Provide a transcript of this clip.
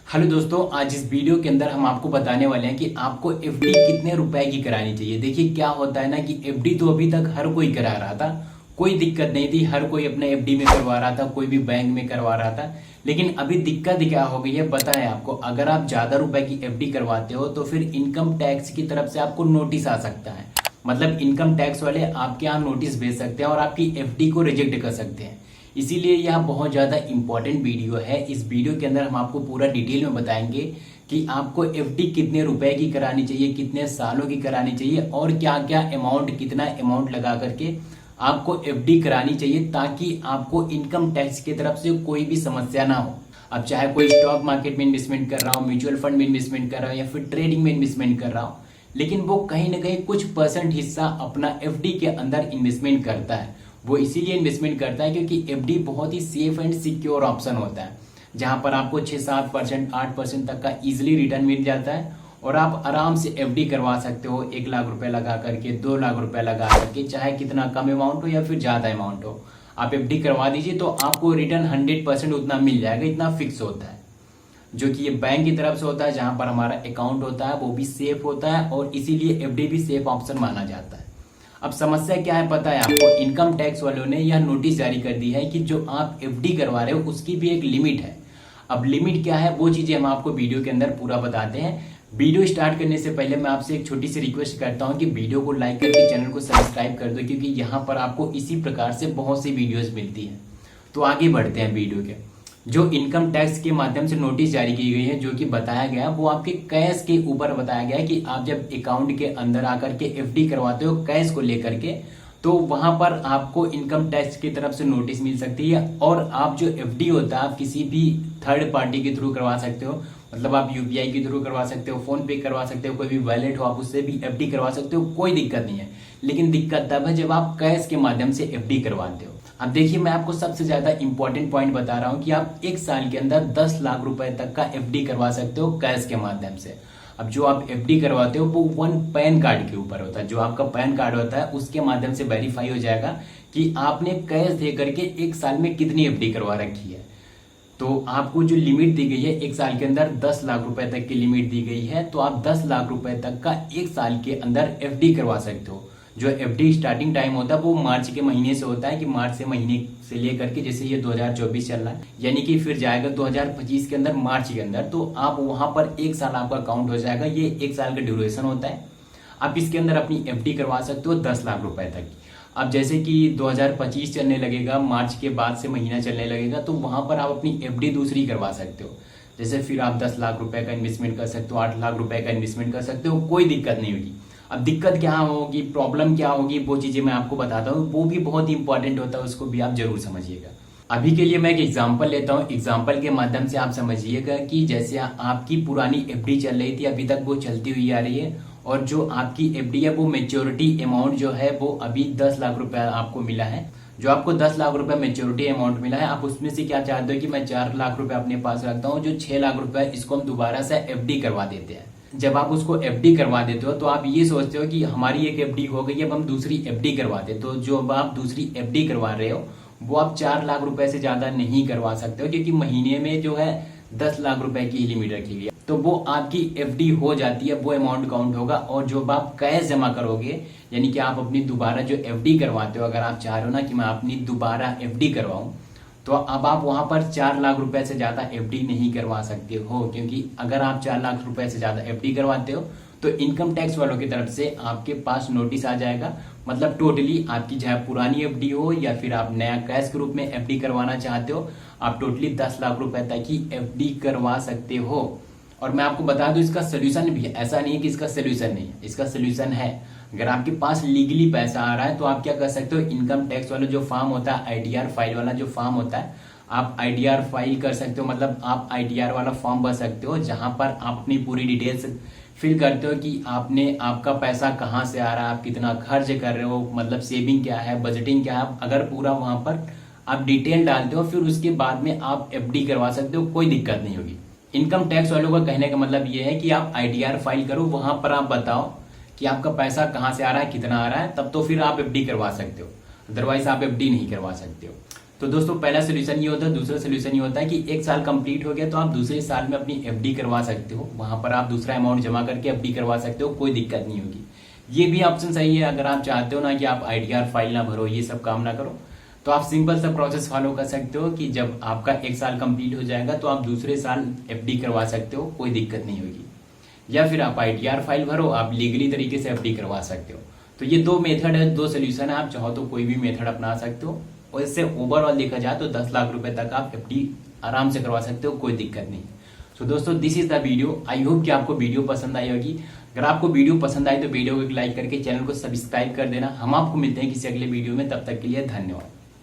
Hello दोस्तों, आज इस वीडियो के अंदर हम आपको बताने वाले हैं कि आपको एफडी कितने रुपए की करानी चाहिए। देखिए क्या होता है ना कि एफडी तो अभी तक हर कोई करा रहा था, कोई दिक्कत नहीं थी, हर कोई अपने एफडी में करवा रहा था, कोई भी बैंक में करवा रहा था। लेकिन अभी दिक्कत क्या हो गई है पता है आपको, अगर आप ज्यादा रुपए की एफडी करवाते हो तो फिर इनकम टैक्स की तरफ से आपको नोटिस आ सकता है। मतलब इनकम टैक्स वाले आपके यहाँ नोटिस भेज सकते हैं और आपकी एफडी को रिजेक्ट कर सकते हैं। इसीलिए यह बहुत ज़्यादा इंपॉर्टेंट वीडियो है। इस वीडियो के अंदर हम आपको पूरा डिटेल में बताएंगे कि आपको एफडी कितने रुपए की करानी चाहिए, कितने सालों की करानी चाहिए और क्या क्या अमाउंट, कितना अमाउंट लगा करके आपको एफडी करानी चाहिए, ताकि आपको इनकम टैक्स की तरफ से कोई भी समस्या ना हो। अब चाहे कोई स्टॉक मार्केट में इन्वेस्टमेंट कर रहा हो, म्यूचुअल फंड में इन्वेस्टमेंट कर रहा हो या फिर ट्रेडिंग में इन्वेस्टमेंट कर रहा हो, लेकिन वो कहीं ना कहीं कुछ परसेंट हिस्सा अपना एफडी के अंदर इन्वेस्टमेंट करता है। वो इसीलिए इन्वेस्टमेंट करता है क्योंकि एफडी बहुत ही सेफ एंड सिक्योर ऑप्शन होता है, जहां पर आपको 6-7%, 8% तक का इजिली रिटर्न मिल जाता है और आप आराम से एफडी करवा सकते हो। 1 लाख रुपए लगा करके, 2 लाख रुपए लगा करके, चाहे कितना कम अमाउंट हो या फिर ज्यादा अमाउंट हो, आप एफडी करवा दीजिए तो आपको रिटर्न 100% उतना मिल जाएगा। इतना फिक्स होता है, जो कि ये बैंक की तरफ से होता है, जहां पर हमारा अकाउंट होता है वो भी सेफ होता है और इसीलिए एफडी भी सेफ ऑप्शन माना जाता है। अब समस्या क्या है पता है आपको, इनकम टैक्स वालों ने यह नोटिस जारी कर दी है कि जो आप एफडी करवा रहे हो उसकी भी एक लिमिट है। अब लिमिट क्या है वो चीजें हम आपको वीडियो के अंदर पूरा बताते हैं। वीडियो स्टार्ट करने से पहले मैं आपसे एक छोटी सी रिक्वेस्ट करता हूं कि वीडियो को लाइक करके चैनल को सब्सक्राइब कर दो, क्योंकि यहाँ पर आपको इसी प्रकार से बहुत सी वीडियोज मिलती है। तो आगे बढ़ते हैं वीडियो के। जो इनकम टैक्स के माध्यम से नोटिस जारी की गई है, जो कि बताया गया वो आपके कैश के ऊपर बताया गया है कि आप जब अकाउंट के अंदर आकर के एफडी करवाते हो कैश को लेकर के, तो वहां पर आपको इनकम टैक्स की तरफ से नोटिस मिल सकती है। और आप जो एफडी होता है आप किसी भी थर्ड पार्टी के थ्रू करवा सकते हो, मतलब आप यूपीआई के थ्रू करवा सकते हो, फोन पे करवा सकते हो, कोई भी वैलेट हो आप उससे भी एफडी करवा सकते हो, कोई दिक्कत नहीं है। लेकिन दिक्कत तब है जब आप कैश के माध्यम से एफडी करवाते हो। अब देखिए मैं आपको सबसे ज्यादा इंपॉर्टेंट पॉइंट बता रहा हूं कि आप 1 साल के अंदर 10 लाख रुपए तक का एफडी करवा सकते हो कैश के माध्यम से। अब जो आप एफडी करवाते हो वो वन पैन कार्ड के ऊपर होता है, जो आपका पैन कार्ड होता है उसके माध्यम से वेरीफाई हो जाएगा कि आपने कैश दे करके 1 साल में कितनी एफडी करवा रखी है। तो आपको जो लिमिट दी गई है 1 साल के अंदर 10 लाख रुपए तक की लिमिट दी गई है, तो आप 10 लाख रुपए तक का 1 साल के अंदर एफडी करवा सकते हो। जो एफडी स्टार्टिंग टाइम होता है वो मार्च के महीने से होता है, कि मार्च से महीने से लेकर के, जैसे ये 2024 चल रहा है, यानी कि फिर जाएगा 2025 के अंदर मार्च के अंदर, तो आप वहां पर 1 साल आपका काउंट हो जाएगा। ये 1 साल का ड्यूरेशन होता है। आप इसके अंदर अपनी एफडी करवा सकते हो 10 लाख रुपए तक। अब जैसे कि 2025 चलने लगेगा, मार्च के बाद से महीना चलने लगेगा, तो वहां पर आप अपनी एफडी दूसरी करवा सकते हो। जैसे फिर आप 10 लाख रुपए का इन्वेस्टमेंट कर सकते हो, 8 लाख रुपए का इन्वेस्टमेंट कर सकते हो, कोई दिक्कत नहीं होगी। अब दिक्कत क्या होगी, प्रॉब्लम क्या होगी, वो चीजें मैं आपको बताता हूँ, वो भी बहुत इंपॉर्टेंट होता है, उसको भी आप जरूर समझिएगा। अभी के लिए मैं एक एग्जांपल लेता हूँ, एग्जांपल के माध्यम से आप समझिएगा कि जैसे आपकी पुरानी एफडी चल रही थी, अभी तक वो चलती हुई आ रही है, और जो आपकी एफडी है वो मेच्योरिटी अमाउंट जो है वो अभी 10 लाख रुपए आपको मिला है। जो आपको 10 लाख रुपए मेच्योरिटी अमाउंट मिला है, आप उसमें से क्या चाहते हो कि मैं 4 लाख रुपए अपने पास रखता हूँ, जो 6 लाख रुपए इसको हम दोबारा से एफडी करवा देते हैं। जब आप उसको एफडी करवा देते हो तो आप ये सोचते हो कि हमारी एक एफडी हो गई, अब हम दूसरी एफडी करवाते, तो जो आप दूसरी एफडी करवा रहे हो वो आप 4 लाख रुपए से ज्यादा नहीं करवा सकते हो, क्योंकि महीने में जो है 10 लाख रुपए की ही लिमिट रखी गई है। तो वो आपकी एफडी हो जाती है, वो अमाउंट काउंट होगा। और जो आप कैश जमा करोगे, यानी कि आप अपनी दोबारा जो एफडी करवाते हो, अगर आप चाह रहे हो ना कि मैं अपनी दोबारा एफडी करवाऊं, तो अब आप वहां पर 4 लाख रुपए से ज्यादा एफडी नहीं करवा सकते हो, क्योंकि अगर आप 4 लाख रुपए से ज्यादा एफडी करवाते हो तो इनकम टैक्स वालों की तरफ से आपके पास नोटिस आ जाएगा। मतलब टोटली आपकी चाहे पुरानी एफडी हो या फिर आप नया कैश के रूप में एफडी करवाना चाहते हो, आप टोटली 10 लाख रुपए तक की एफडी करवा सकते हो। और मैं आपको बता दूं इसका सोल्यूशन भी है, ऐसा नहीं है कि इसका सोल्यूशन नहीं है, इसका सोल्यूशन है। अगर आपके पास लीगली पैसा आ रहा है तो आप क्या कर सकते हो, इनकम टैक्स वाला जो फॉर्म होता है, आईटीआर फाइल वाला जो फॉर्म होता है, आप आईटीआर फाइल कर सकते हो। मतलब आप आईटीआर वाला फॉर्म भर सकते हो, जहां पर आप अपनी पूरी डिटेल्स फिल करते हो कि आपका पैसा कहाँ से आ रहा है, आप कितना खर्च कर रहे हो, मतलब सेविंग क्या है, बजटिंग क्या है। अगर पूरा वहां पर आप डिटेल डालते हो, फिर उसके बाद में आप एफडी करवा सकते हो, कोई दिक्कत नहीं होगी। इनकम टैक्स वालों का कहने का मतलब ये है कि आप आईटीआर फाइल करो, वहां पर आप बताओ कि आपका पैसा कहाँ से आ रहा है, कितना आ रहा है, तब तो फिर आप एफडी करवा सकते हो, अदरवाइज आप एफडी नहीं करवा सकते हो। तो दोस्तों पहला सोल्यूशन ये होता है। दूसरा सोल्यूशन ये होता है कि 1 साल कंप्लीट हो गया तो आप दूसरे साल में अपनी एफडी करवा सकते हो, वहां पर आप दूसरा अमाउंट जमा करके एफडी करवा सकते हो, कोई दिक्कत नहीं होगी। ये भी ऑप्शन सही है। अगर आप चाहते हो ना कि आप आईटीआर फाइल ना भरो, ये सब काम ना करो, तो आप सिंपल सा प्रोसेस फॉलो कर सकते हो कि जब आपका 1 साल कंप्लीट हो जाएगा तो आप दूसरे साल एफडी करवा सकते हो, कोई दिक्कत नहीं होगी। या फिर आप आईटीआर फाइल भरो, आप लीगली तरीके से एफडी करवा सकते हो। तो ये 2 मेथड है, 2 सोल्यूशन है। आप चाहो तो कोई भी मेथड अपना सकते हो, और इससे ओवरऑल देखा जाए तो 10 लाख रुपए तक आप एफडी आराम से करवा सकते हो, कोई दिक्कत नहीं। सो दोस्तों this is the video. I hope कि आपको वीडियो पसंद आई होगी। अगर आपको वीडियो पसंद आए तो वीडियो को लाइक करके चैनल को सब्सक्राइब कर देना। हम आपको मिलते हैं किसी अगले वीडियो में, तब तक के लिए धन्यवाद।